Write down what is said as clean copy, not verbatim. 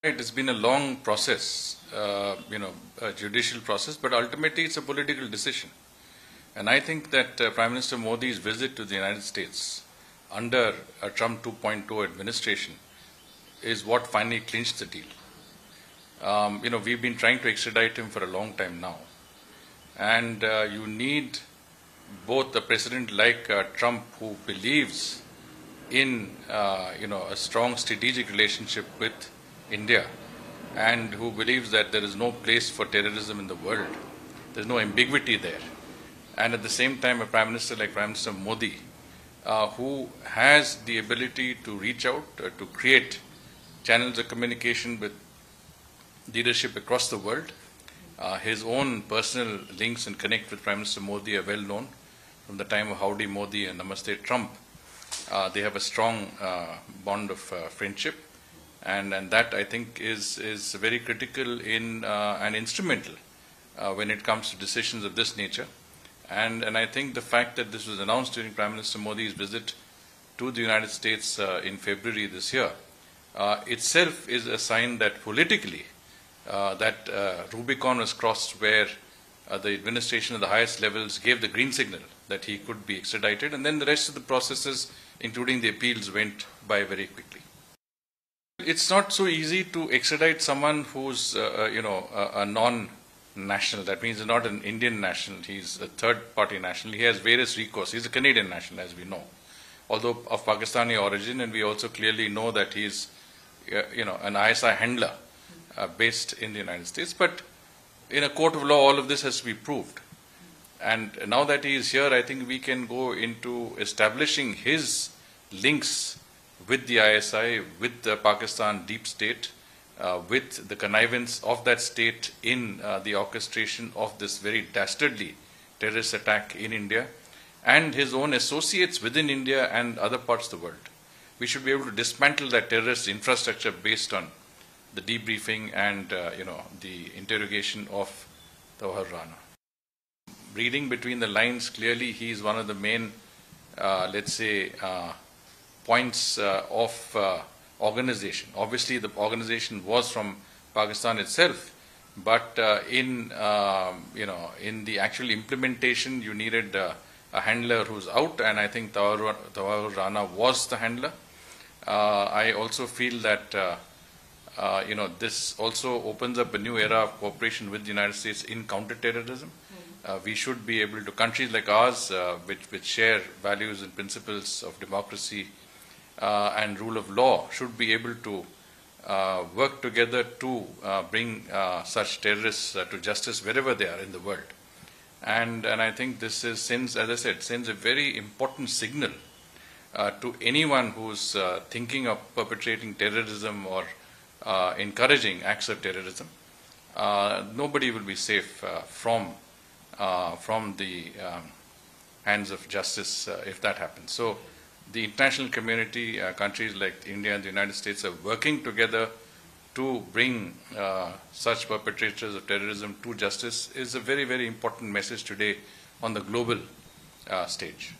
Right, it's been a long process, a judicial process, but ultimately it's a political decision. And I think that Prime Minister Modi's visit to the United States under a Trump 2.0 administration is what finally clinched the deal. We've been trying to extradite him for a long time now. And you need both a president like Trump who believes in, a strong strategic relationship with India and who believes that there is no place for terrorism in the world. There's no ambiguity there. And at the same time, a Prime Minister like Prime Minister Modi, who has the ability to reach out, to create channels of communication with leadership across the world. His own personal links and connect with Prime Minister Modi are well known from the time of Howdy Modi and Namaste Trump. They have a strong bond of friendship. And that, I think, is very critical in and instrumental when it comes to decisions of this nature. And I think the fact that this was announced during Prime Minister Modi's visit to the United States in February this year itself is a sign that politically that Rubicon was crossed, where the administration at the highest levels gave the green signal that he could be extradited, and then the rest of the processes, including the appeals, went by very quickly. It's not so easy to extradite someone who's, a non-national. That means he's not an Indian national. He's a third-party national. He has various recourse. He's a Canadian national, as we know, although of Pakistani origin, and we also clearly know that he's, an ISI handler based in the United States. But in a court of law, all of this has to be proved. And now that he is here, I think we can go into establishing his links with the ISI, with the Pakistan deep state, with the connivance of that state in the orchestration of this very dastardly terrorist attack in India, and his own associates within India and other parts of the world. We should be able to dismantle that terrorist infrastructure based on the debriefing and the interrogation of Tawahir Rana. Reading between the lines, clearly he is one of the main, points of organization. Obviously, the organization was from Pakistan itself, but in the actual implementation, you needed a handler who's out, and I think Tawahir Rana was the handler. I also feel that this also opens up a new era of cooperation with the United States in counterterrorism. We should be able to, countries like ours, which share values and principles of democracy and rule of law, should be able to work together to bring such terrorists to justice wherever they are in the world. And I think this is, as I said, sends a very important signal to anyone who's thinking of perpetrating terrorism or encouraging acts of terrorism. Nobody will be safe from the hands of justice if that happens. So the international community, countries like India and the United States, are working together to bring such perpetrators of terrorism to justice is a very, very important message today on the global stage.